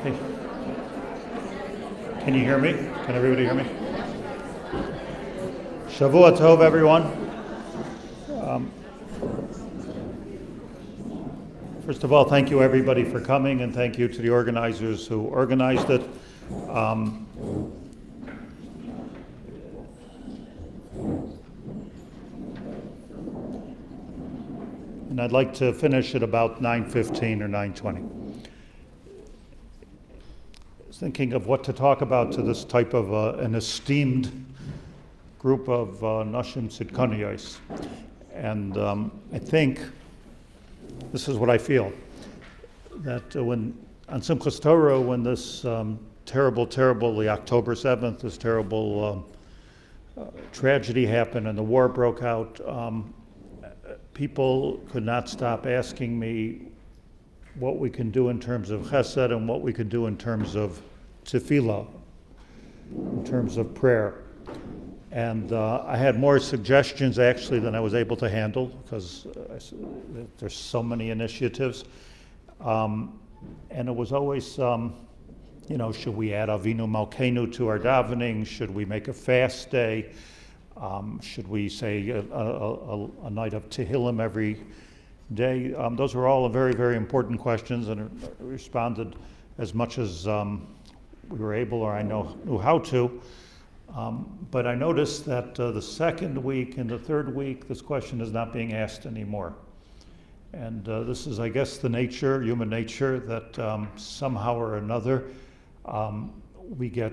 Okay. Can you hear me? Can everybody hear me? Shavua Tov, everyone. First of all, thank you everybody for coming, and thank you to the organizers who organized it. And I'd like to finish at about 9:15 or 9:20. I was thinking of what to talk about to this type of an esteemed group of Nashim Tzidkaniyos. And I think this is what I feel, that when on Simchas Torah, when this terrible, the October 7th, this terrible tragedy happened and the war broke out, people could not stop asking me what we can do in terms of chesed and what we could do in terms of tefillah, in terms of prayer. And I had more suggestions actually than I was able to handle, because there's so many initiatives. And it was always, should we add Avinu Malkeinu to our davening? Should we make a fast day? Should we say a night of Tehillim every day? Those were all very, very important questions, and I responded as much as we were able, or I knew how to. But I noticed that the second week and the third week, this question is not being asked anymore. And this is, I guess, human nature, that somehow or another we get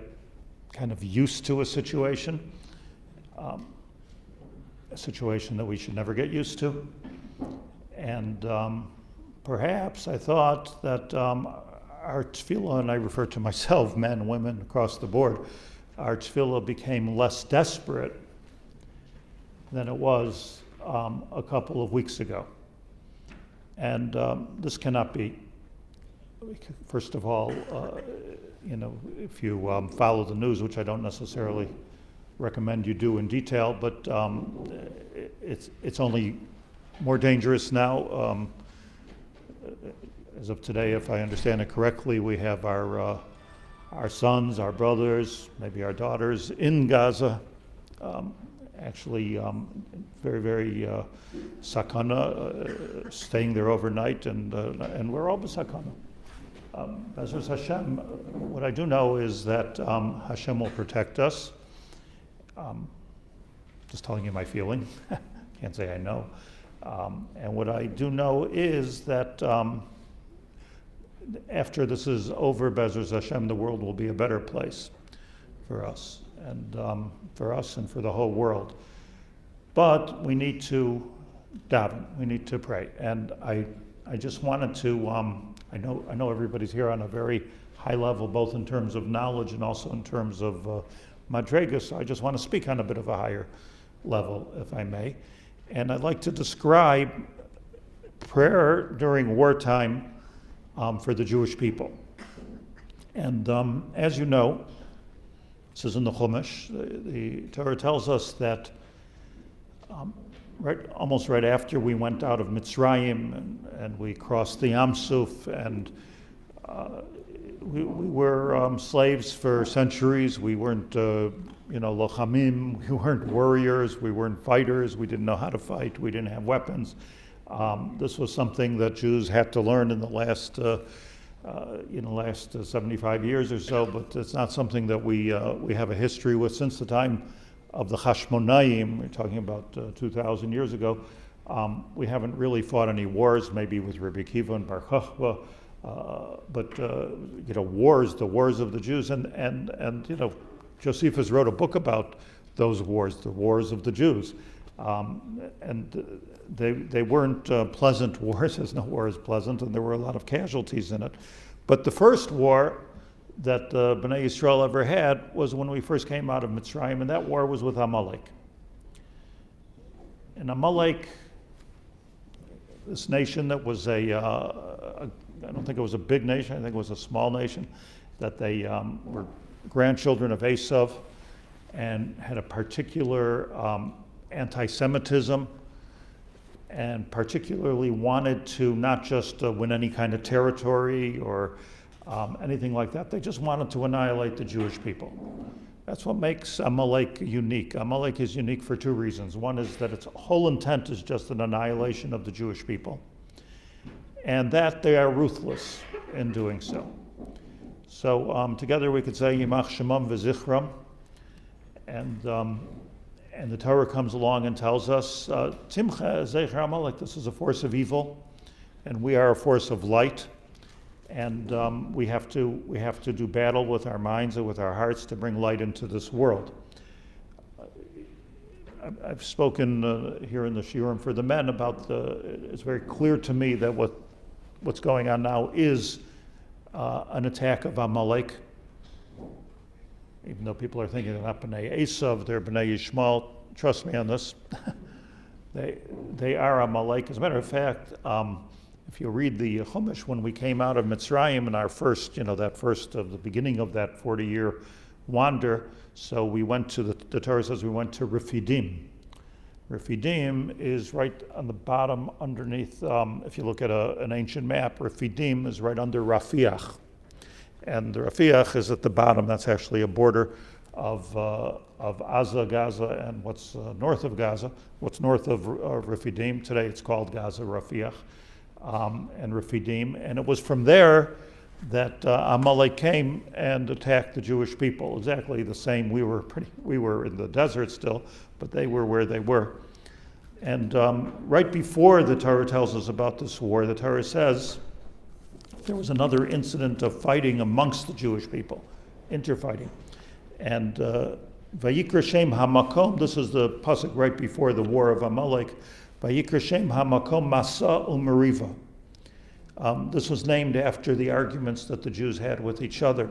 kind of used to a situation that we should never get used to. And perhaps I thought that our tefillah, and I refer to myself, men, women, across the board, our tefillah became less desperate than it was a couple of weeks ago. And this cannot be. First of all, if you follow the news, which I don't necessarily recommend you do in detail, but it's only more dangerous now. As of today, if I understand it correctly, we have our sons, our brothers, maybe our daughters in Gaza, actually very, very sakana, staying there overnight, and we're all b'sakana. Bezras Hashem, what I do know is that Hashem will protect us. Just telling you my feeling, can't say I know. And what I do know is that after this is over, Bezras Hashem, the world will be a better place for us and for the whole world. But we need to daven, we need to pray. And I just wanted to, I know everybody's here on a very high level, both in terms of knowledge and also in terms of madrega, so I just want to speak on a bit of a higher level, if I may. And I'd like to describe prayer during wartime for the Jewish people. And as you know, this is in the Chumash, the Torah tells us that almost right after we went out of Mitzrayim and we crossed the Yam Suf, and we were slaves for centuries. We weren't, lochamim, we weren't warriors, we weren't fighters, we didn't know how to fight, we didn't have weapons. This was something that Jews had to learn in the last 75 years or so, but it's not something that we have a history with since the time of the Hashmonaim. We're talking about 2,000 years ago. We haven't really fought any wars, maybe with Rabbi Akiva and Bar Kokhba, but wars, the wars of the Jews, and Josephus wrote a book about those wars, the wars of the Jews. And they weren't pleasant wars, as no war is pleasant, and there were a lot of casualties in it. But the first war that Bnei Yisrael ever had was when we first came out of Mitzrayim, and that war was with Amalek. And Amalek, this nation that was I don't think it was a big nation, I think it was a small nation, that they were grandchildren of Esav and had a particular anti-Semitism, and particularly wanted to not just win any kind of territory or anything like that. They just wanted to annihilate the Jewish people. That's what makes Amalek unique. Amalek is unique for two reasons. One is that its whole intent is just an annihilation of the Jewish people, and that they are ruthless in doing so. So together we could say Yimach Shemam V'Zichram, and the Torah comes along and tells us Timcha Zecher Amalek. This is a force of evil, and we are a force of light. And we have to do battle with our minds and with our hearts to bring light into this world. I've spoken here in the Shiurim for the men about it's very clear to me that what's going on now is an attack of Amalek. Even though people are thinking they're not B'nai Esav, they're B'nai Yishmael. Trust me on this. They are Amalek. As a matter of fact, if you read the Chumash, when we came out of Mitzrayim in our first, the beginning of that 40-year wander, so we went to, the Torah says we went to Refidim. Refidim is right on the bottom underneath, if you look at an ancient map, Refidim is right under Rafiach. And the Rafiach is at the bottom. That's actually a border of Gaza, and what's north of Gaza, what's north of Refidim. Today it's called Gaza, Rafiach. And Refidim, and it was from there that Amalek came and attacked the Jewish people. Exactly the same. We were in the desert still, but they were where they were. And right before the Torah tells us about this war, the Torah says there was another incident of fighting amongst the Jewish people, interfighting. And Vayikra Shem HaMakom, this is the pasuk right before the war of Amalek. Vayikra Shem HaMakom Masa Umeriva. This was named after the arguments that the Jews had with each other,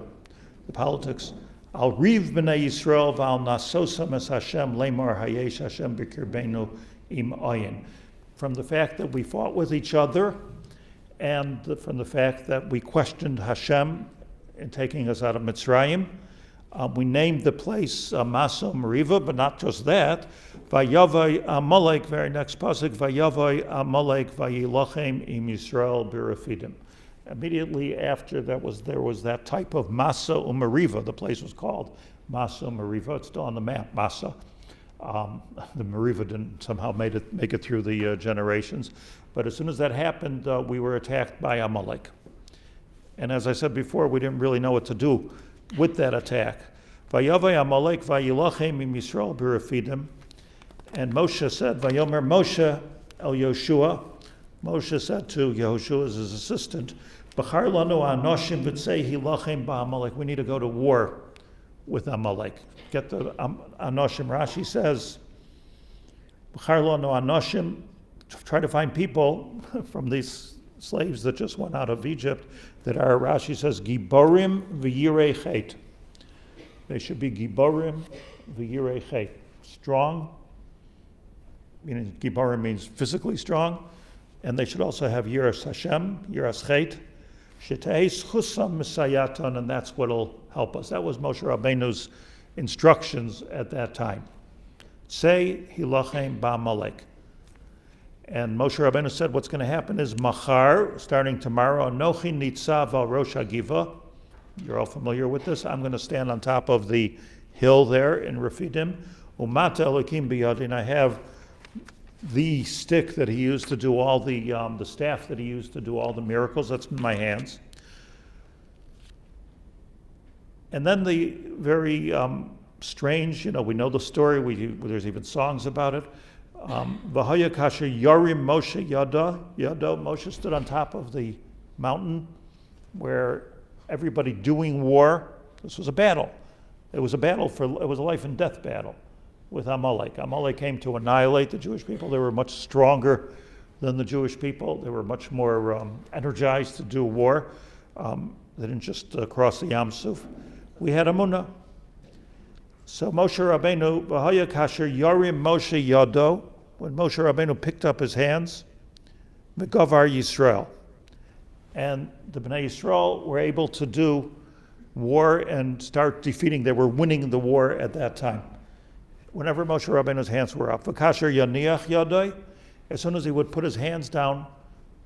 the politics. Al Riv B'nai Yisrael V'al Nasosam Es Hashem Lemar Hayesh Hashem B'Kirbeinu Im Ayin. From the fact that we fought with each other, and from the fact that we questioned Hashem in taking us out of Mitzrayim, we named the place Masa Umeriva, but not just that. Vayavai Amalek, very next pasuk, Vayavai Amalek Vayilachem Im Yisrael B'Refidim. Immediately after that there was that type of Masa Umeriva. The place was called Masa Umeriva. It's still on the map, Masa. The Meriva didn't somehow make it through the generations. But as soon as that happened, we were attacked by Amalek. And as I said before, we didn't really know what to do with that attack. Vayavai Amalek Vayilachem Im Yisrael B'Refidim. And Moshe said, Vayomer Moshe El Yoshua. Moshe said to Yehoshua's his assistant, B'char lanu anoshim b'tzei hilachem ba'Amalek. We need to go to war with Amalek. Get the anoshim. Rashi says, B'char lanu anoshim. Try to find people from these slaves that just went out of Egypt that are, Rashi says, Giborim v'yirei chet. They should be Giborim v'yirei chet. Strong. Meaning Giborim means physically strong, and they should also have Yiras Hashem, Yiras Chet, Shetei Chusam Misayaton, and that's what'll help us. That was Moshe Rabbeinu's instructions at that time. Say Hilachem Ba'Amalek. And Moshe Rabbeinu said what's going to happen is Machar, starting tomorrow, Anochi Nitzav al Rosh HaGiva. You're all familiar with this. I'm going to stand on top of the hill there in Refidim. Umata Elokim Biyadi, and I have the stick that he used to do all the staff that he used to do all the miracles. That's in my hands. And then the very strange, we know the story. There's even songs about it. V'haya kasher yarim Moshe yado. Moshe stood on top of the mountain where everybody doing war. This was a battle. It was a life and death battle with Amalek. Amalek came to annihilate the Jewish people. They were much stronger than the Jewish people. They were much more energized to do war. They didn't just cross the Yam Suf. We had Amunah. So Moshe Rabbeinu, V'haya kasher yarim Moshe yado, when Moshe Rabbeinu picked up his hands, V'gavar Yisrael. And the Bnei Yisrael were able to do war and start defeating. They were winning the war at that time. Whenever Moshe Rabbeinu's hands were up, V'kasher yaniach yadai, as soon as he would put his hands down,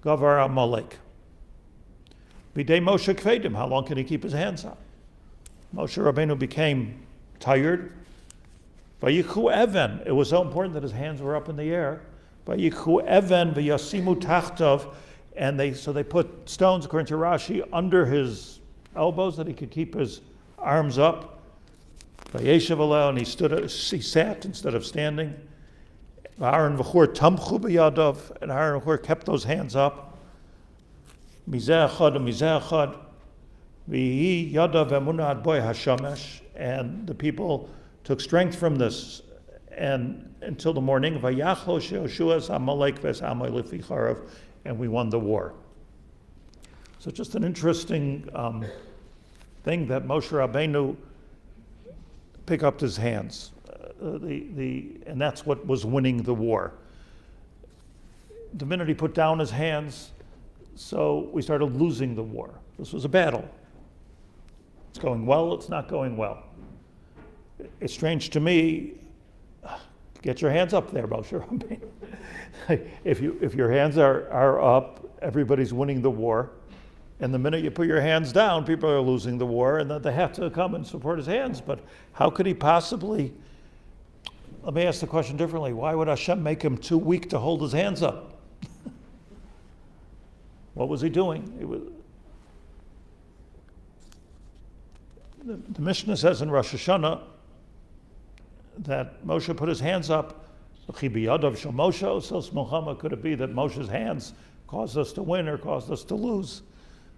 Gavar Amalek. B'dei Moshe kvedim, how long can he keep his hands up? Moshe Rabbeinu became tired. Vayikhu even, it was so important that his hands were up in the air. Vayikhu even v'yasimu tachtov, and they put stones, according to Rashi, under his elbows that he could keep his arms up. Vayeshev aleh, and he sat instead of standing. Aaron v'chur tamchu b'yadav, and Aaron v'chur kept those hands up. Mizeh echad and mizeh echad. V'hi yadav emunah boy hashamesh, and the people took strength from this, and until the morning, vayachlo she'oshuas Amalek ves Amalek licharav, and we won the war. So just an interesting thing that Moshe Rabbeinu picked up his hands, and that's what was winning the war. The minute he put down his hands, so we started losing the war. This was a battle. It's going well, it's not going well. It's strange to me, get your hands up there, Moshe Rabbeinu. If your hands are up, everybody's winning the war. And the minute you put your hands down, people are losing the war, and then they have to come and support his hands. But how could he possibly, let me ask the question differently, why would Hashem make him too weak to hold his hands up? What was he doing? The Mishnah says in Rosh Hashanah that Moshe put his hands up. Could it be that Moshe's hands caused us to win or caused us to lose?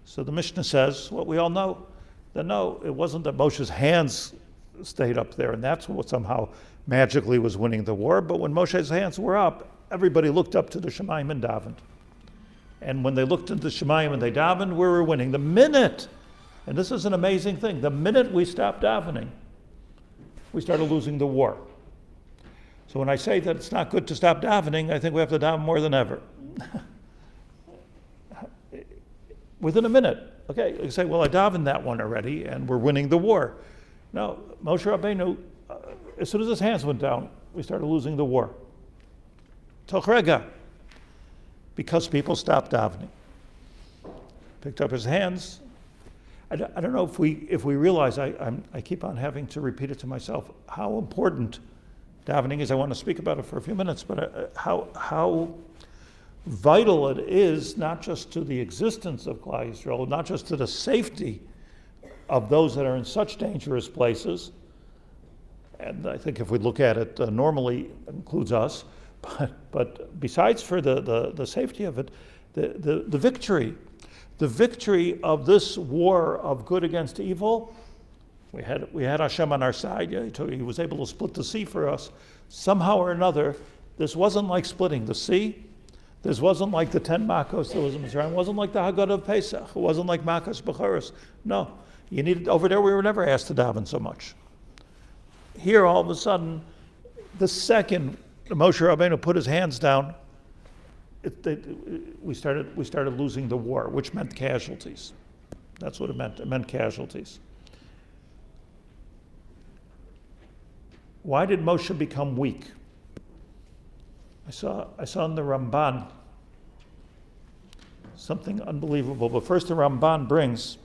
So the Mishnah says, what we all know, that no, it wasn't that Moshe's hands stayed up there, and that's what somehow magically was winning the war, but when Moshe's hands were up, everybody looked up to the Shemayim and davened. And when they looked into the Shemayim and they davened, we were winning. The minute, and this is an amazing thing, the minute we stopped davening, we started losing the war. So when I say that it's not good to stop davening, I think we have to daven more than ever. Within a minute, okay, you say, well, I davened that one already, and we're winning the war. No, Moshe Rabbeinu, as soon as his hands went down, we started losing the war. Toch rega, because people stopped davening. Picked up his hands. I don't know if we realize, I keep on having to repeat it to myself, how important davening is. I want to speak about it for a few minutes, but how vital it is, not just to the existence of Klal Yisrael, not just to the safety of those that are in such dangerous places, and I think if we look at it normally, it includes us, but besides for the safety of it, the victory of this war of good against evil, we had Hashem on our side. Yeah, he was able to split the sea for us. Somehow or another, this wasn't like splitting the sea. This wasn't like the 10 Makos that was in Mitzrayim. It wasn't like the Haggadah of Pesach. It wasn't like Makos Bechoros. No, you needed, over there we were never asked to daven so much. Here, all of a sudden, the second Moshe Rabbeinu put his hands down, we started losing the war, which meant casualties. That's what it meant. It meant casualties. Why did Moshe become weak? I saw in the Ramban something unbelievable. But first, the Ramban brings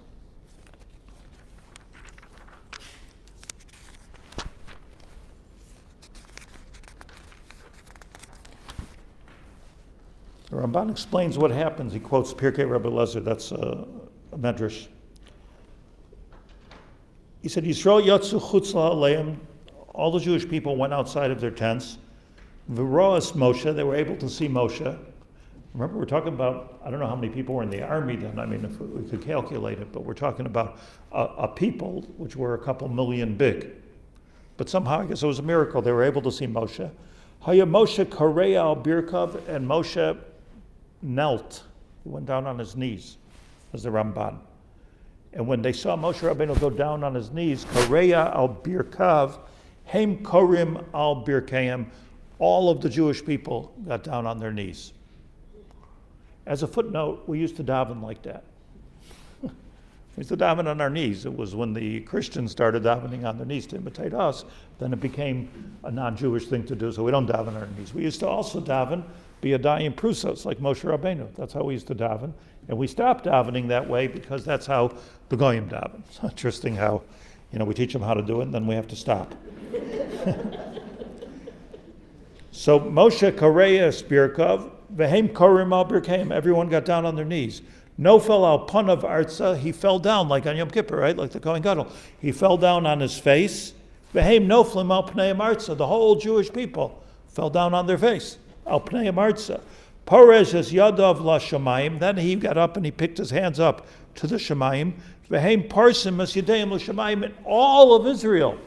the Ramban explains what happens. He quotes Pirkei Rabbi Lezer. That's a medrash. He said, Yisrael yatzu chutz la'aleim. All the Jewish people went outside of their tents. V'roas Moshe, they were able to see Moshe. Remember, we're talking about, I don't know how many people were in the army then. I mean, if we could calculate it, but we're talking about a people which were a couple million big. But somehow, I guess it was a miracle, they were able to see Moshe. Haya Moshe karei al birkav, and Moshe knelt. He went down on his knees, as the Ramban. And when they saw Moshe Rabbeinu go down on his knees, karei al birkav, heim korim al birkeim, all of the Jewish people got down on their knees. As a footnote, we used to daven like that. We used to daven on our knees. It was when the Christians started davening on their knees to imitate us, then it became a non-Jewish thing to do, so we don't daven on our knees. We used to also daven biyadayim prusos, like Moshe Rabbeinu. That's how we used to daven. And we stopped davening that way because that's how the goyim daven. It's interesting how, we teach them how to do it, and then we have to stop. So Moshe Kareya Spirkov, Vehem Korim al Birkeim, everyone got down on their knees. Nofel al Panav Arza, he fell down like on Yom Kippur, right? Like the Kohen Gadol. He fell down on his face. Vehem Noflim al Pneim Arza, the whole Jewish people fell down on their face. Al Pneim Arza. Porez es Yadav la Shamayim, then he got up and he picked his hands up to the Shamayim. Vehem Parsim es Yadeim la Shamayim, and all of Israel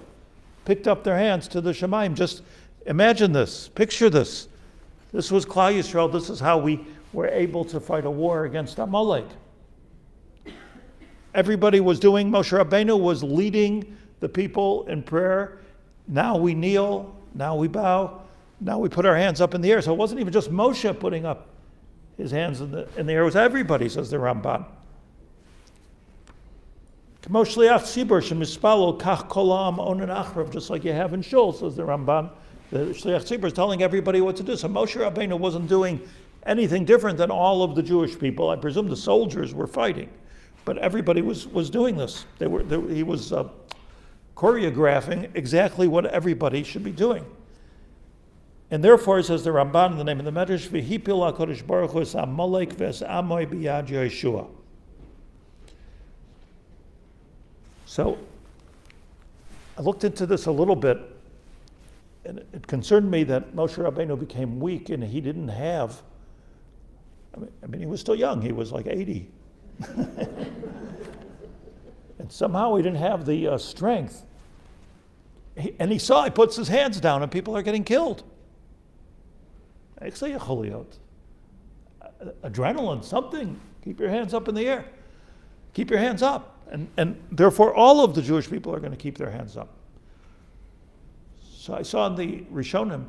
picked up their hands to the Shamayim. Just imagine this, picture this. This was Klal Yisrael. This is how we were able to fight a war against Amalek. Everybody was doing, Moshe Rabbeinu was leading the people in prayer. Now we kneel, now we bow, now we put our hands up in the air. So it wasn't even just Moshe putting up his hands in the air, it was everybody, says the Ramban. Just like you have in Shul, says the Ramban. The Shliach Tzibur is telling everybody what to do. So Moshe Rabbeinu wasn't doing anything different than all of the Jewish people. I presume the soldiers were fighting, but everybody was doing this. He was choreographing exactly what everybody should be doing. And therefore, says the Ramban in the name of the Medrash, V'hipil HaKadosh Baruch Hu es Amalek v'es Amoy b'yad Yeshua. So I looked into this a little bit, and it concerned me that Moshe Rabbeinu became weak and he didn't have, I mean he was still young, he was like 80. And somehow he didn't have the strength. He puts his hands down and people are getting killed. Adrenaline, something, keep your hands up in the air. Keep your hands up. And therefore all of the Jewish people are going to keep their hands up. So I saw in the Rishonim,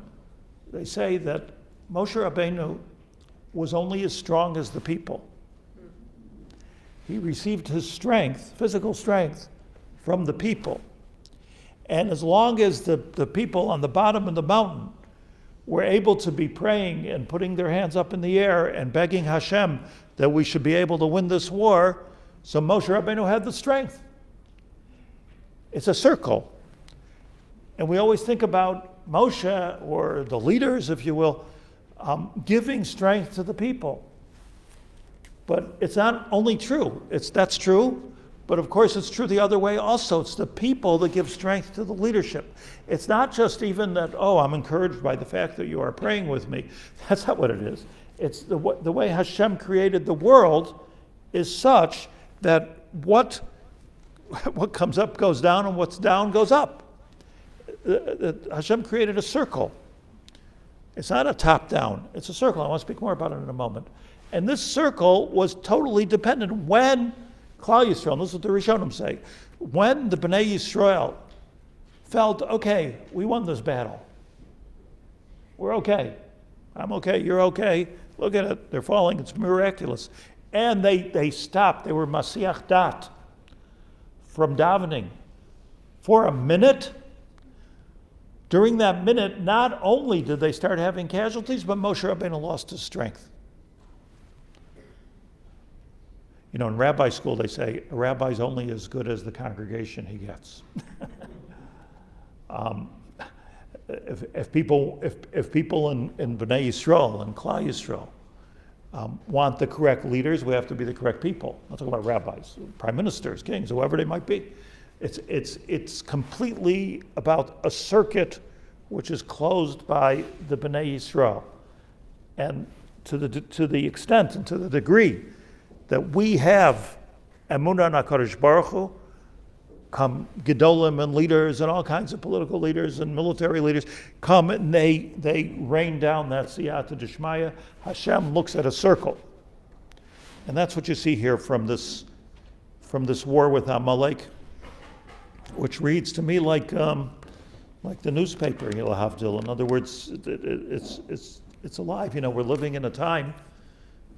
they say that Moshe Rabbeinu was only as strong as the people. He received his strength, physical strength, from the people. And as long as the people on the bottom of the mountain were able to be praying and putting their hands up in the air and begging Hashem that we should be able to win this war, so Moshe Rabbeinu had the strength. It's a circle. And we always think about Moshe, or the leaders, if you will, giving strength to the people. But it's not only true. That's true, but of course it's true the other way also. It's the people that give strength to the leadership. It's not just even that, I'm encouraged by the fact that you are praying with me. That's not what it is. It's the way Hashem created the world is such that what comes up goes down and what's down goes up. Hashem created a circle. It's not a top-down, it's a circle. I want to speak more about it in a moment. And this circle was totally dependent when Klal Yisrael, and this is what the Rishonim say, when the Bnei Yisrael felt, okay, we won this battle. We're okay. I'm okay, you're okay. Look at it, they're falling, it's miraculous. And they stopped, they were Masiach Dat from davening for a minute. During that minute, not only did they start having casualties, but Moshe Rabbeinu lost his strength. In rabbi school, they say a rabbi's only as good as the congregation he gets. If people in Bnei Yisrael and Klal Yisrael want the correct leaders, we have to be the correct people. I'm not talking about rabbis, prime ministers, kings, whoever they might be. It's completely about a circuit which is closed by the Bnei Yisrael, and to the extent and to the degree that we have Emunah HaKadosh Baruch Hu, come Gedolim and leaders and all kinds of political leaders and military leaders come and they rain down that Siyata Dishmaya. Hashem looks at a circle, and that's what you see here from this war with Amalek, which reads to me like the newspaper, Havdil. In other words, it's alive. We're living in a time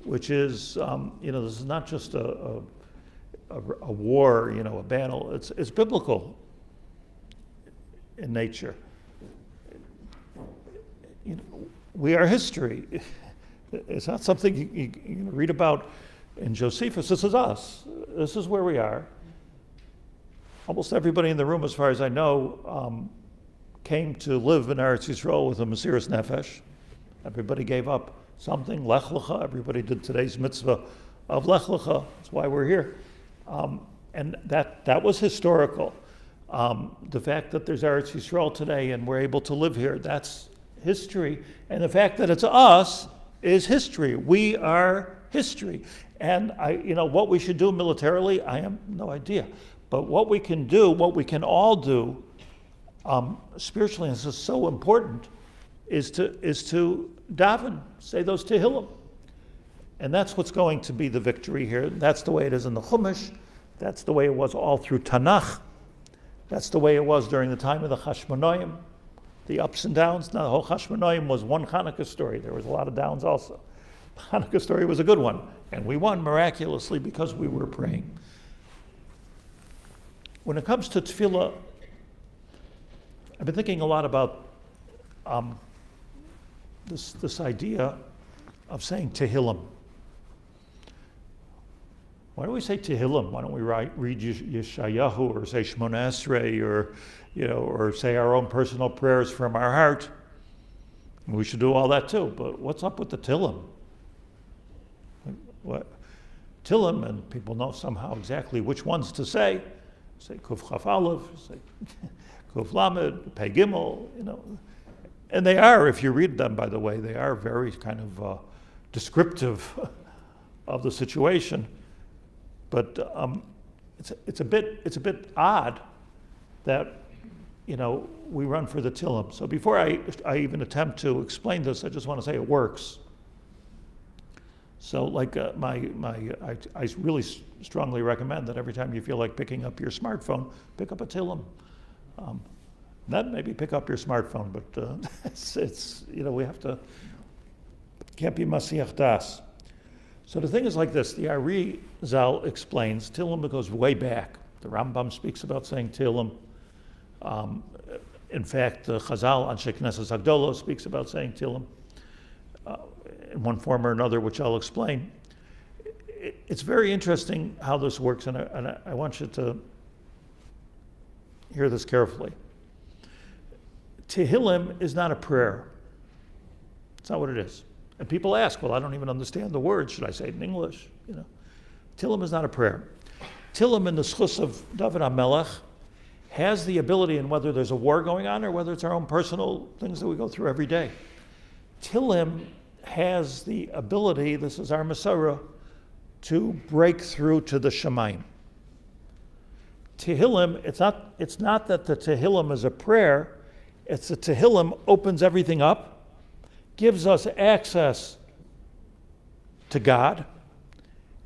which is, this is not just a war, a battle. It's biblical in nature. We are history. It's not something you can read about in Josephus. This is us. This is where we are. Almost everybody in the room, as far as I know, came to live in Eretz Yisrael with a Mesiras Nefesh. Everybody gave up something, Lech Lecha. Everybody did today's mitzvah of Lech Lecha. That's why we're here. And that was historical. The fact that there's Eretz Yisrael today and we're able to live here, that's history. And the fact that it's us is history. We are history. And what we should do militarily, I have no idea. But what we can do, what we can all do spiritually, and this is so important, is to daven, say those Tehillim. And that's what's going to be the victory here. That's the way it is in the Chumash. That's the way it was all through Tanakh. That's the way it was during the time of the Chashmonaim, the ups and downs. Now, the whole Chashmonaim was one Hanukkah story. There was a lot of downs also. The Hanukkah story was a good one, and we won miraculously because we were praying. When it comes to tefillah, I've been thinking a lot about this idea of saying Tehillim. Why do we say Tehillim? Why don't we read Yeshayahu or say Shmona Esrei or say our own personal prayers from our heart? We should do all that too. But what's up with the Tehillim? What Tehillim, and people know somehow exactly which ones to say. Say Kuf Chaf Aleph, say Kuf Lamed, Pei Gimel, and they are. If you read them, by the way, they are very kind of descriptive of the situation. But it's a bit odd that we run for the Tehillim. So before I even attempt to explain this, I just want to say it works. So like I really strongly recommend that every time you feel like picking up your smartphone, pick up a Tehillim. Not maybe pick up your smartphone, but it's we have to, can't be Masiach Das. So the thing is like this, the Ari Zal explains, Tehillim goes way back. The Rambam speaks about saying Tehillim. In fact, the Chazal, Anshe Knesset Hagdolah, speaks about saying Tehillim in one form or another, which I'll explain. It's very interesting how this works, and I want you to hear this carefully. Tehillim is not a prayer. It's not what it is. And people ask, well, I don't even understand the words. Should I say it in English? Tehillim is not a prayer. Tehillim in the schus of David Amalek has the ability, and whether there's a war going on or whether it's our own personal things that we go through every day, Tehillim has the ability, this is our Masorah, to break through to the Shemayim. Tehillim, it's not that the Tehillim is a prayer, it's the Tehillim opens everything up, gives us access to God,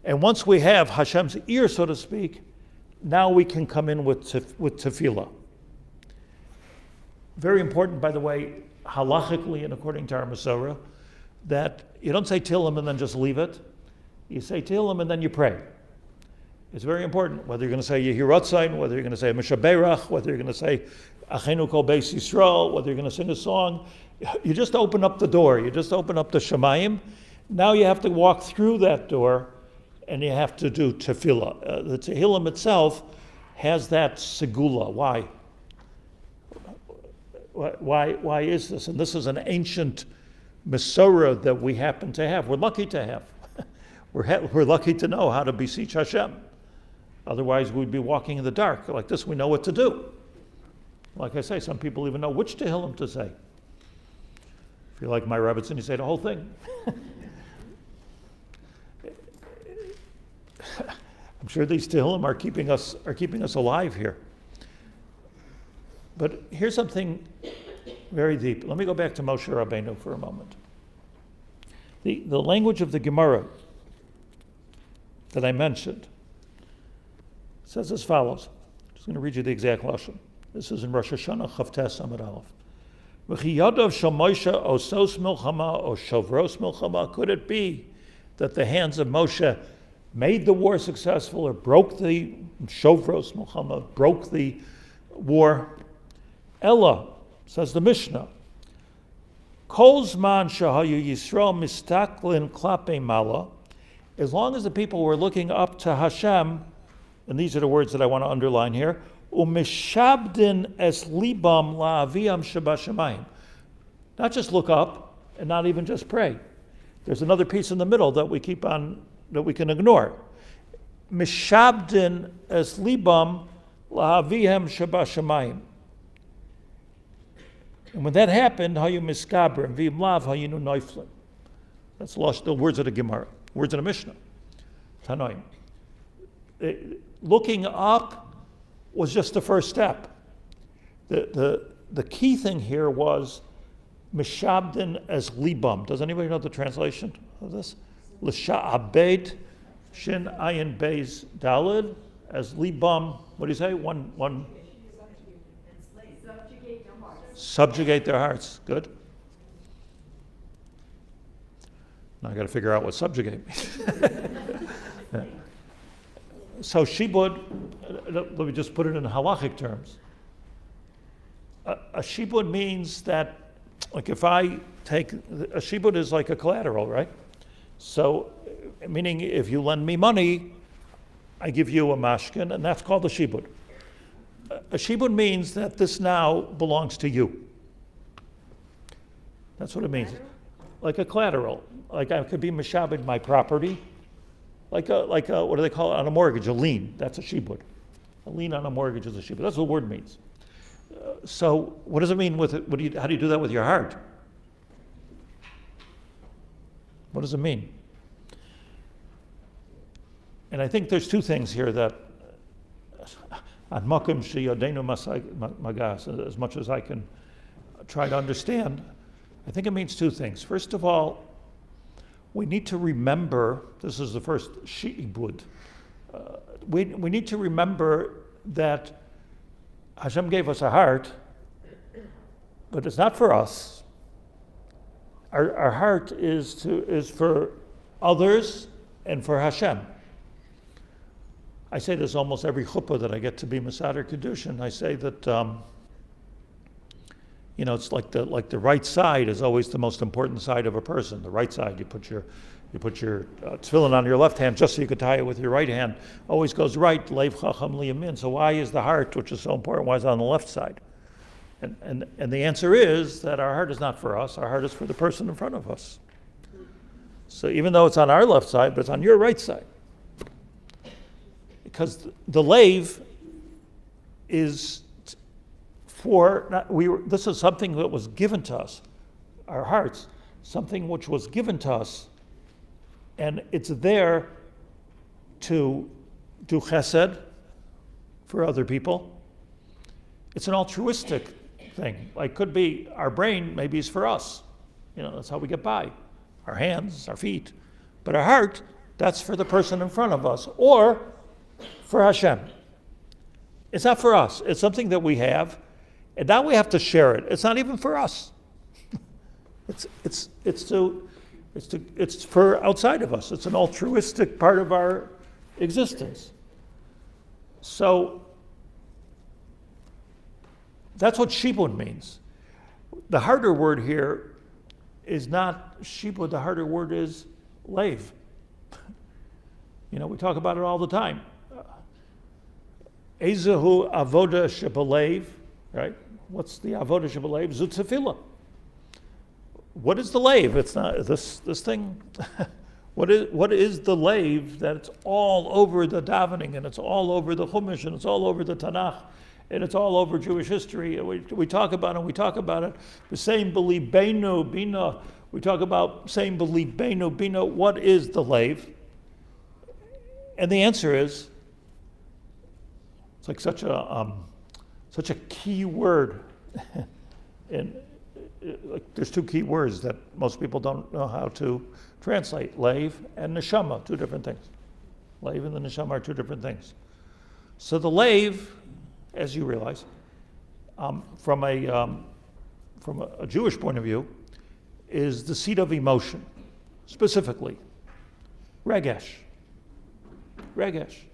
and once we have Hashem's ear, so to speak, now we can come in with tefillah. Very important, by the way, halachically and according to our Masorah, that you don't say Tehillim and then just leave it. You say Tehillim and then you pray. It's very important, whether you're going to say Yehiratzain, whether you're going to say Mishaberach, whether you're going to say Achenu Kol Beis Yisrael, whether you're going to sing a song. You just open up the door. You just open up the Shemayim. Now you have to walk through that door and you have to do tefillah. The Tehillim itself has that segula. Why? Why is this? And this is an ancient Masorah that we happen to have. We're lucky to have. We're lucky to know how to beseech Hashem. Otherwise, we'd be walking in the dark. Like this, we know what to do. Like I say, some people even know which Tehillim to say. If you like my Rebbetzin, you say the whole thing. I'm sure these Tehillim are keeping us alive here. But here's something very deep. Let me go back to Moshe Rabbeinu for a moment. The language of the Gemara that I mentioned says as follows. I'm just going to read you the exact lashon. This is in Rosh Hashanah Chavtes Amud Aleph. V'chiyadav shel Moshe osos milchama o shovros milchama. Could it be that the hands of Moshe made the war successful or broke the shovros milchama, broke the war? Ella, says the Mishnah, Kol zman shahayu Yisrael mistaklin klape mala, as long as the people were looking up to Hashem, and these are the words that I want to underline here, umishabdin es libam la'aviyam shabashamayim. Not just look up and not even just pray. There's another piece in the middle that we can ignore. Mishabdin es libam la'aviyam shabashamayim. And when that happened, hayu miskaber and v'im lav hayinu noiflim. That's the words of the Gemara, words of the Mishnah. Tanoim. Looking up was just the first step. The key thing here was mishabdin as libam. Does anybody know the translation of this? L'sha'abed shin ayin beis dalid as libam. What do you say? One. Subjugate their hearts. Good. Now I got to figure out what subjugate means. Yeah. So shibud, let me just put it in halachic terms. A shibud means that, like if I take, a shibud is like a collateral, right? So, meaning if you lend me money, I give you a mashkin, and that's called a shibud. A shibud means that this now belongs to you. That's what it means. Like a collateral. Like I could be mishabed my property. Like a what do they call it on a mortgage? A lien. That's a shibud. A lien on a mortgage is a shibud. That's what the word means. So what does it mean with it? How do you do that with your heart? What does it mean? And I think there's two things here that as much as I can try to understand, I think it means two things. First of all, we need to remember, this is the first shi'ibud, we need to remember that Hashem gave us a heart, but it's not for us. Our heart is for others and for Hashem. I say this almost every chuppah that I get to be Masader Kedushin. I say that it's like the right side is always the most important side of a person. The right side, you put your tefillin on your left hand just so you could tie it with your right hand. Always goes right. Leiv chacham liyamin. So why is the heart, which is so important, why is it on the left side? And the answer is that our heart is not for us. Our heart is for the person in front of us. So even though it's on our left side, but it's on your right side. Because the lave is this is something that was given to us, our hearts, something which was given to us, and it's there to do chesed for other people. It's an altruistic thing. Like could be our brain maybe is for us. That's how we get by. Our hands, our feet. But our heart, that's for the person in front of us, or for Hashem. It's not for us. It's something that we have, and now we have to share it. It's not even for us. It's for outside of us. It's an altruistic part of our existence. So that's what shibud means. The harder word here is not shibud. The harder word is lave. We talk about it all the time. Ezehu avoda shebalev, right? What's the avoda shebalev? Zutzafila. What is the lave? It's not this thing. What is the lave that it's all over the davening, and it's all over the Chumash, and it's all over the Tanakh, and it's all over Jewish history. We talk about it. The same belief, Beinu, Bina. We talk about same belief, Beinu, Bina. What is the lave? And the answer is, it's like such a key word, and there's two key words that most people don't know how to translate: lave and neshama, two different things. Lave and the neshama are two different things. So the lave, as you realize, from a Jewish point of view, is the seat of emotion, specifically regesh. Regesh.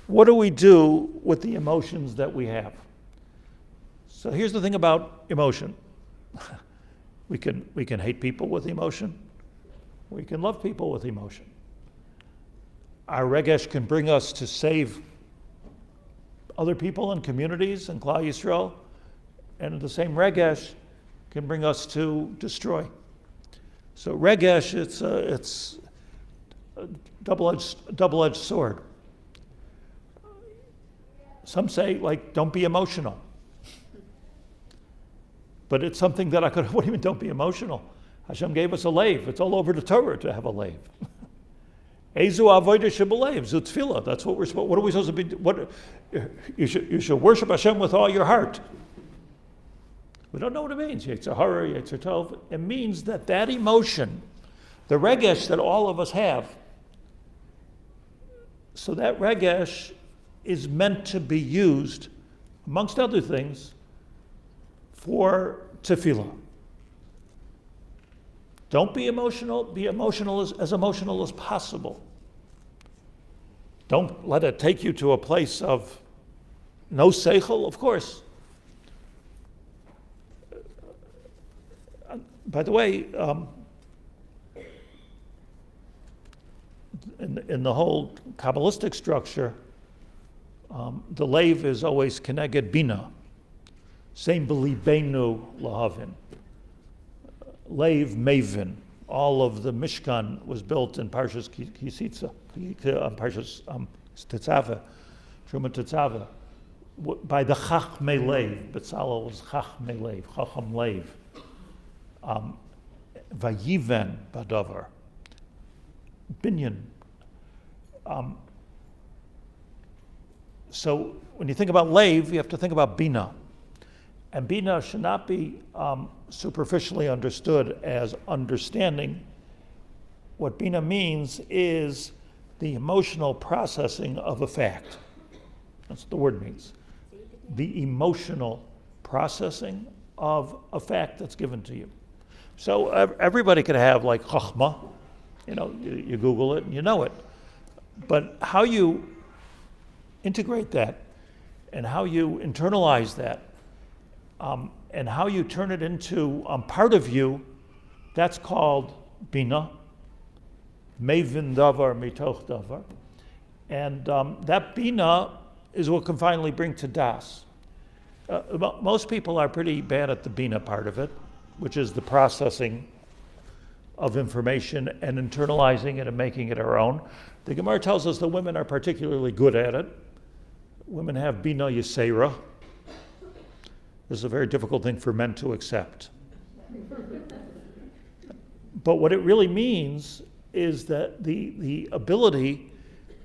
What do we do with the emotions that we have? So here's the thing about emotion. We can hate people with emotion. We can love people with emotion. Our regesh can bring us to save other people and communities and Klal Yisrael, and the same regesh can bring us to destroy. So regesh, it's a double-edged sword. Some say, like, don't be emotional. But it's something that what do you mean don't be emotional? Hashem gave us a lave. It's all over the Torah to have a lave. Ezu avodah shebelev, zu tefillah. That's what we're supposed. What are we supposed to be? What you should worship Hashem with all your heart. We don't know what it means. Yetzer hara, Yetzer tov. It means that emotion, the regesh that all of us have. So that regesh is meant to be used, amongst other things, for tefillah. Don't be emotional. Be emotional as emotional as possible. Don't let it take you to a place of no seichel, of course. By the way, in the whole Kabbalistic structure, the lave is always keneged bina. Same b'libeinu lahavin. Lave Maven. All of the Mishkan was built in Parshas Kisitza, Parshas Tetzaveh, Truma Tetzaveh, by the Chachmei Lev. Betzalel was Chachmei Lev, Chacham Lev. Vayiven Badavar. Binyan. So when you think about Lev, you have to think about Bina. And Bina should not be superficially understood as understanding. What Bina means is the emotional processing of a fact. That's what the word means. The emotional processing of a fact that's given to you. So everybody could have like chachma, you Google it and you know it. But how you integrate that and how you internalize that and how you turn it into part of you, that's called Bina, Mevin Davar, Mitoch Davar. And that Bina is what can finally bring to Das. Most people are pretty bad at the Bina part of it, which is the processing of information and internalizing it and making it our own. The Gemara tells us that women are particularly good at it. Women have Bina Yisera. This is a very difficult thing for men to accept. But what it really means is that the ability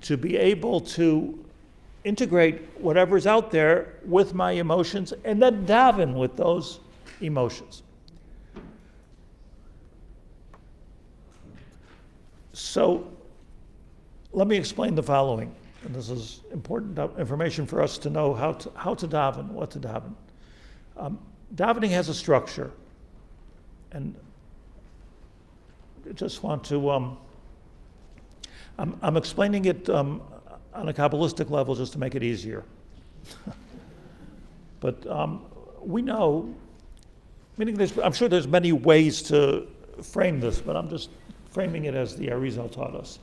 to be able to integrate whatever's out there with my emotions and then daven with those emotions. So let me explain the following, and this is important information for us to know how to daven, what to daven. Davening has a structure, and I just want to, I'm explaining it on a Kabbalistic level just to make it easier. But we know, meaning I'm sure there's many ways to frame this, but I'm just framing it as the Arizal taught us,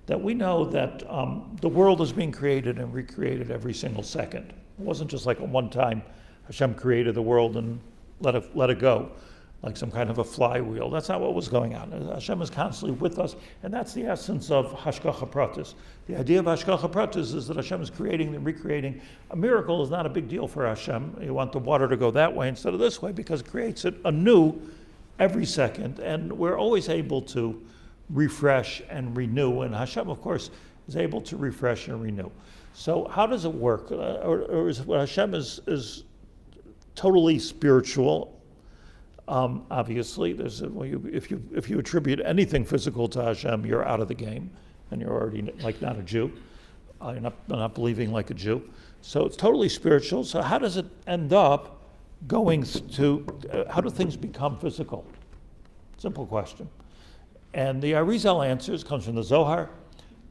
that we know that the world is being created and recreated every single second. It wasn't just like a one-time Hashem created the world and let it go, like some kind of a flywheel. That's not what was going on. Hashem is constantly with us, and that's the essence of Hashgacha Pratis. The idea of Hashgacha Pratis is that Hashem is creating and recreating. A miracle is not a big deal for Hashem. You want the water to go that way instead of this way because it creates it anew every second, and we're always able to refresh and renew, and Hashem, of course, is able to refresh and renew. So how does it work? Or is what Hashem is totally spiritual? Obviously, if you attribute anything physical to Hashem, you're out of the game, and you're already like not a Jew. You're not believing like a Jew. So it's totally spiritual. So how does it end up going to? How do things become physical? Simple question. And the Arizal answers comes from the Zohar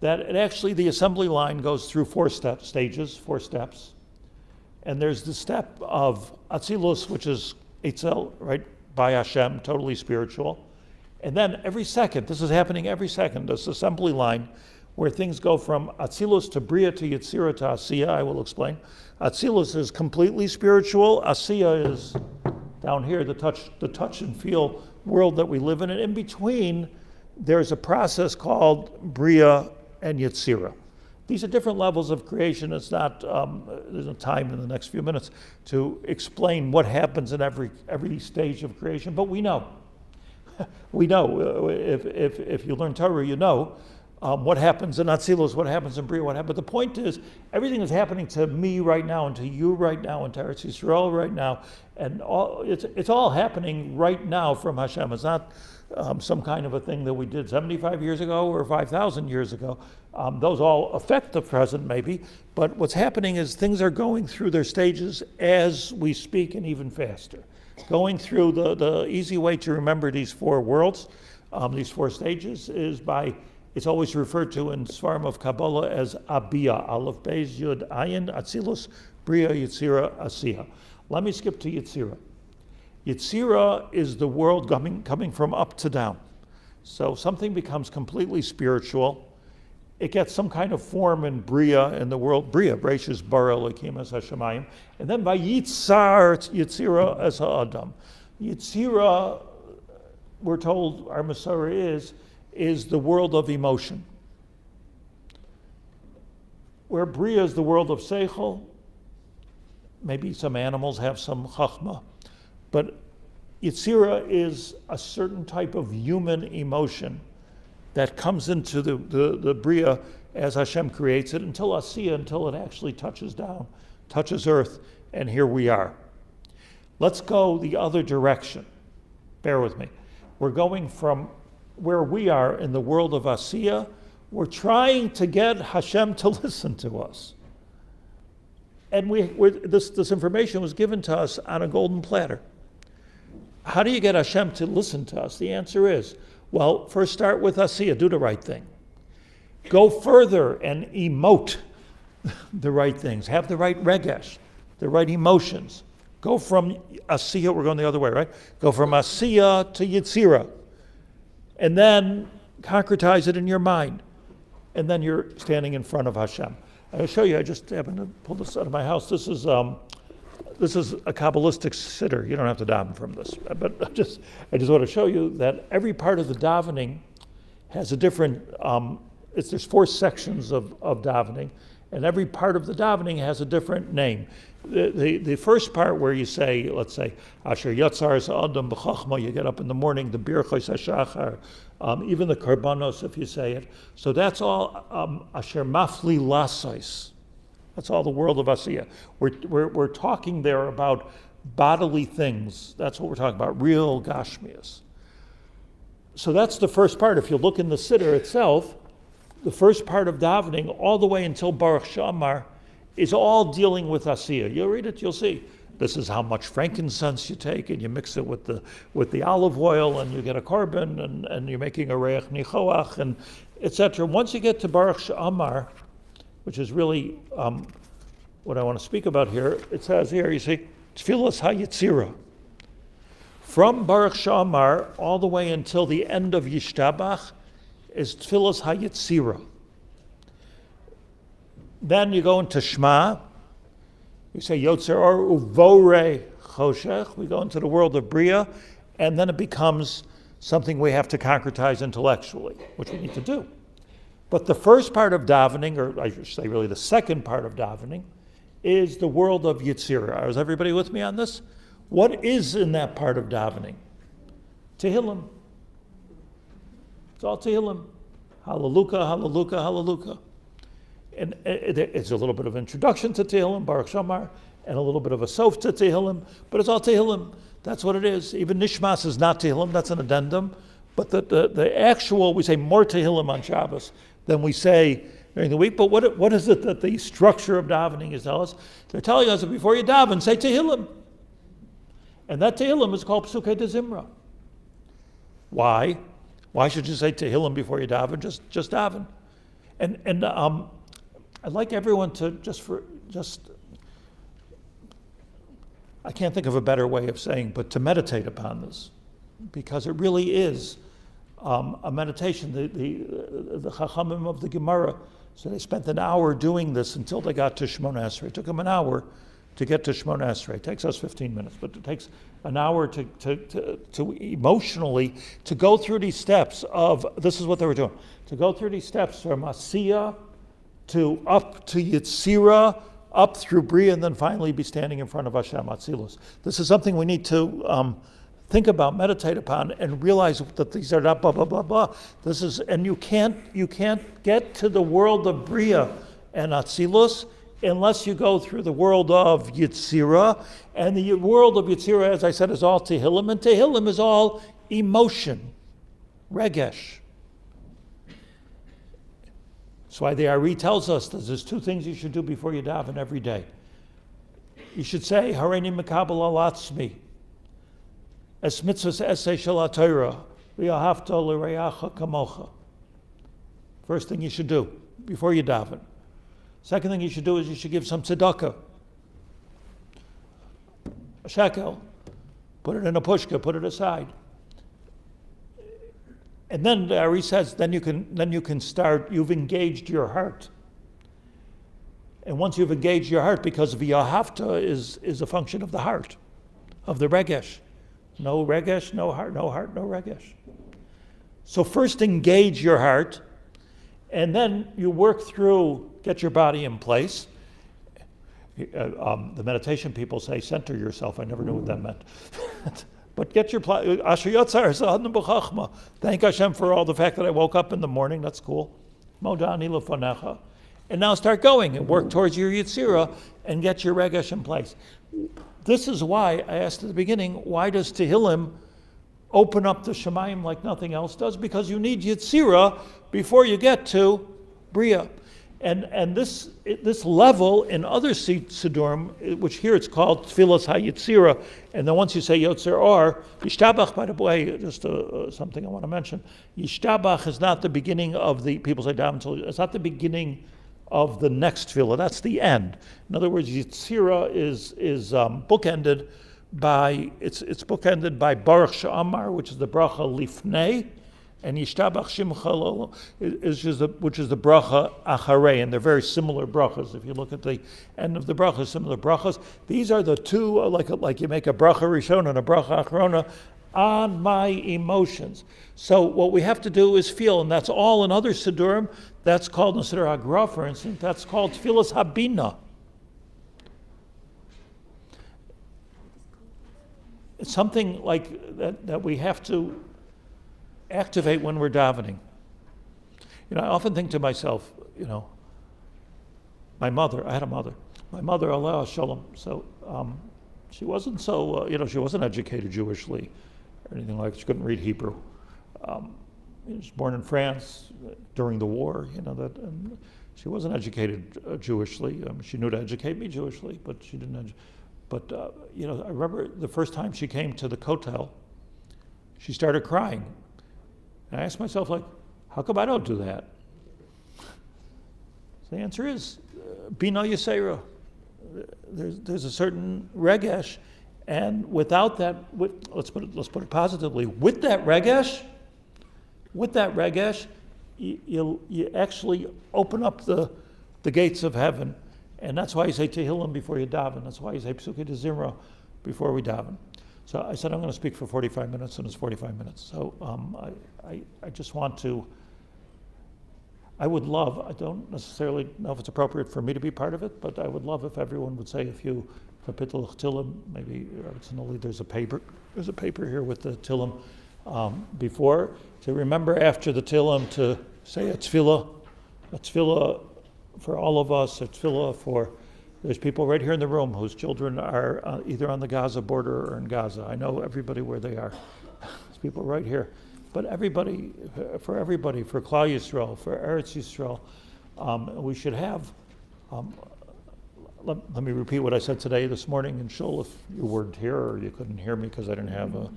that the assembly line goes through four steps. And there's the step of Atzilus, which is Eitzel, right? by Hashem, totally spiritual. And then every second, this is happening every second, this assembly line where things go from Atzilus to Bria to Yetzirah to Asiya, I will explain. Atzilus is completely spiritual. Asiya is down here, the touch and feel world that we live in. And in between, there's a process called Bria and Yetzirah. These are different levels of creation. It's not, there's no time in the next few minutes to explain what happens in every stage of creation, but we know. We know, if you learn Torah, you know what happens in Atzilus, what happens in Bria, what happens. But the point is, everything is happening to me right now, and to you right now, and to Eretz Yisrael right now, and it's all happening right now from Hashem. It's not some kind of a thing that we did 75 years ago or 5,000 years ago. Those all affect the present maybe, but what's happening is things are going through their stages as we speak, and even faster. Going through the easy way to remember these four worlds, these four stages, is by, it's always referred to in Svarim of Kabbalah as Abiyah, Aleph, Beis, Yud, Ayin, Atzilus, Bria, Yetzirah, Asiya. Let me skip to Yetzirah. Yetzirah is the world coming from up to down. So something becomes completely spiritual. It gets some kind of form in Bria, in the world. Bria, Bereshis bara Elokim es hashamayim. And then by Yitzar, Yetzirah es ha'adam. Yetzirah, we're told, our Masorah is the world of emotion. Where Bria is the world of Seichel, maybe some animals have some Chachma, but Yetzirah is a certain type of human emotion that comes into the Bria as Hashem creates it, until Asiya, until it actually touches down, touches earth, and here we are. Let's go the other direction. Bear with me. We're going from where we are in the world of Asiya, we're trying to get Hashem to listen to us. And this information was given to us on a golden platter. How do you get Hashem to listen to us? The answer is, well, first start with Asiya, do the right thing. Go further and emote the right things. Have the right regesh, the right emotions. Go from Asiya, we're going the other way, right? Go from Asiya to Yetzirah. And then concretize it in your mind. And then you're standing in front of Hashem. I'll show you, I just happened to pull this out of my house. This is a Kabbalistic siddur. You don't have to daven from this. But I just want to show you that every part of the davening has a different, there's four sections of davening, and every part of the davening has a different name. The first part where you say, let's say, Asher Yatzar Adam B'chachma, you get up in the morning, the Birchos HaShachar, even the Karbanos, if you say it. So that's all Asher Mafli Lasais. That's all the world of Asiya. We're talking there about bodily things. That's what we're talking about, real Gashmias. So that's the first part. If you look in the siddur itself, the first part of davening, all the way until Baruch Shamar, is all dealing with Asiya. You'll read it, you'll see. This is how much frankincense you take, and you mix it with the olive oil, and you get a korban, and you're making a reich nichoach, and etc. Once you get to Baruch Shamar, which is really what I want to speak about here, it says here, you see, Tfilas HaYetzirah. From Baruch Shamar all the way until the end of Yishtabach is Tfilas HaYetzirah. Then you go into Shema. You say Yotzer Or Uvore Choshech. We go into the world of Bria, and then it becomes something we have to concretize intellectually, which we need to do. But the first part of davening, or I should say really the second part of davening, is the world of Yetzirah. Is everybody with me on this? What is in that part of davening? Tehillim. It's all Tehillim. Hallelujah, hallelujah, hallelujah. And it's a little bit of introduction to Tehillim, Baruch Shamar, and a little bit of a sof to Tehillim, but it's all Tehillim. That's what it is. Even Nishmas is not Tehillim, that's an addendum. But the actual, we say more Tehillim on Shabbos than we say during the week. But what is it that the structure of davening is telling us? They're telling us that before you daven, say Tehillim. And that Tehillim is called Psukei de Zimra. Why? Why should you say Tehillim before you daven? Just daven. And I'd like everyone to I can't think of a better way of saying, but to meditate upon this, because it really is a meditation. The Chachamim of the Gemara, so they spent an hour doing this until they got to Shemona Esrei. It took them an hour to get to Shemona Esrei. It takes us 15 minutes, but it takes an hour to emotionally to go through these steps of, this is what they were doing, to go through these steps from Asiyah to up to Yetzirah, up through Bria, and then finally be standing in front of Hashem Atzilus. This is something we need to think about, meditate upon, and realize that these are not blah blah blah blah. This is, and you can't get to the world of Bria and Atzilus unless you go through the world of Yetzirah. And the world of Yetzirah, as I said, is all Tehillim, and Tehillim is all emotion, regesh. That's why the Ari tells us that there's two things you should do before you daven every day. You should say, Hareini Mekabel al Atzmi, Es mitzvahs esei shel HaTorah, V'ahavta l'reacha kamocha. First thing you should do before you daven. Second thing you should do is you should give some tzedakah. A shekel. Put it in a pushka, put it aside. And then the Ari says, then you can start, you've engaged your heart. And once you've engaged your heart, because v'ahavta is a function of the heart, of the regesh. No regesh, no heart, no heart, no regesh. So first engage your heart, and then you work through, get your body in place. The meditation people say, center yourself. I never knew what that meant. But get your Asher Yotzar Sa'adnu B'chachma. Thank Hashem for all the fact that I woke up in the morning. That's cool. Modani Lefanecha. And now start going and work towards your Yetzirah and get your Regesh in place. This is why I asked at the beginning, why does Tehillim open up the Shemayim like nothing else does? Because you need Yetzirah before you get to Bria. And this level in other Sidurim, which here it's called Tfilas HaYetzirah, and then once you say Yotzer Or, Yishtabach, by the way, just something I want to mention, Yishtabach is not the beginning of the, people say daven, it's not the beginning of the next Tfilah, that's the end. In other words, Yetzirah is bookended by, it's bookended by Baruch She'amar, which is the bracha Lifnei, and Yishtabach Shimcha, which is the bracha Acharei, and they're very similar brachas. If you look at the end of the bracha, similar brachas. These are the two, like you make a bracha Rishon and a bracha Achrona on my emotions. So what we have to do is feel, and that's all in other Sidurim. That's called in Siddur HaGra, for instance. That's called Tfilas Habina. It's something like that we have to activate when we're davening. I often think to myself, my mother, I had a mother. My mother, Allah Shalom, so she wasn't so, she wasn't educated Jewishly or anything like that. She couldn't read Hebrew. She was born in France during the war, and she wasn't educated Jewishly. She knew to educate me Jewishly, but she didn't. But I remember the first time she came to the Kotel, she started crying. And I asked myself, how come I don't do that? So the answer is, Bina Yisera. There's a certain regesh, and without that, let's put it positively. With that regesh, you actually open up the gates of heaven, and that's why you say Tehillim before you daven. That's why you say Psukei de Zimra before we daven. So I said I'm going to speak for 45 minutes, and it's 45 minutes. So I just want to, I would love, I don't necessarily know if it's appropriate for me to be part of it, but I would love if everyone would say a few Kapitel Tehillim, maybe there's a paper here with the Tehillim before, to remember after the Tehillim to say a tefillah for all of us, a tefillah for, there's people right here in the room whose children are either on the Gaza border or in Gaza. I know everybody where they are. There's people right here. But everybody, for Klal Yisrael, for Eretz Yisrael, we should have, let me repeat what I said this morning in Shul, if you weren't here or you couldn't hear me because I didn't have a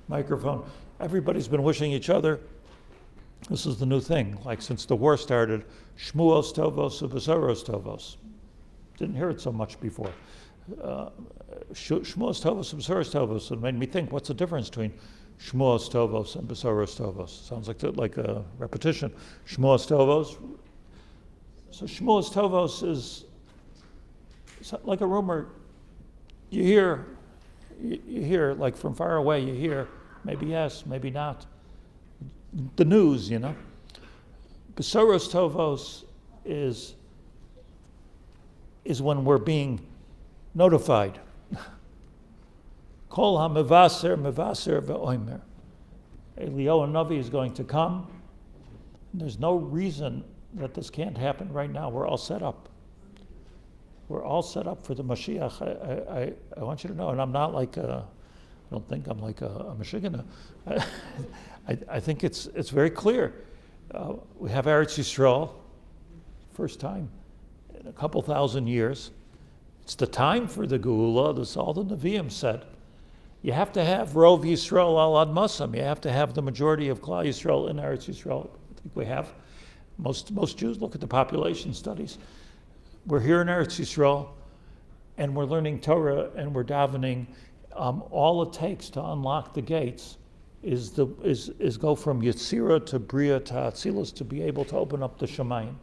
microphone. Everybody's been wishing each other. This is the new thing. Like since the war started, Shmuos Tovos Ubesoros Tovos. Didn't hear it so much before. Shmuos Tovos and Besoros Tovos. It made me think, what's the difference between Shmuos Tovos and Besoros Tovos? Sounds like a repetition. Shmuos Tovos. So Shmuos Tovos is like a rumor. You hear like from far away. You hear maybe yes, maybe not. The news, Besoros Tovos is when we're being notified. Kol ha-mevaser ve'omer. Eliyahu Navi is going to come. There's no reason that this can't happen right now. We're all set up. We're all set up for the Mashiach. I want you to know, and I'm not like I don't think I'm like a Michiganer. I think it's very clear. We have Eretz Yisrael, first time in a couple thousand years. It's the time for the Geula. That's all the Nevi'im said. You have to have Rov Yisrael al Admasam. You have to have the majority of Klal Yisrael in Eretz Yisrael. I think we have. Most Jews look at the population studies. We're here in Eretz Yisrael, and we're learning Torah, and we're davening. All it takes to unlock the gates is go from Yetzirah to Bria to Atzilus to be able to open up the Shemayim.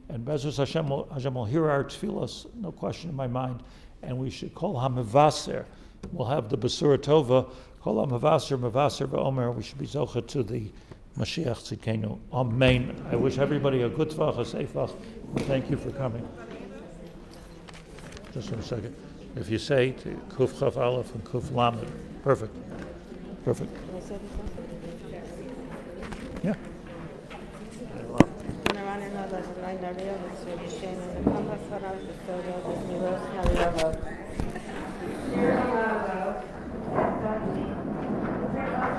And Bezos Hashem will hear our tefillos, no question in my mind. And we should call HaMevaser. We'll have the Besura Tova, call HaMevaser, Mevaser ve'omer. We should be zocha to the Mashiach Tzidkenu. Amen. I wish everybody a good tvach, a safe tvach. Thank you for coming. Just 1 second. If you say to Kuf Chaf Aleph and Kuf Lamed, perfect. Perfect. Yeah.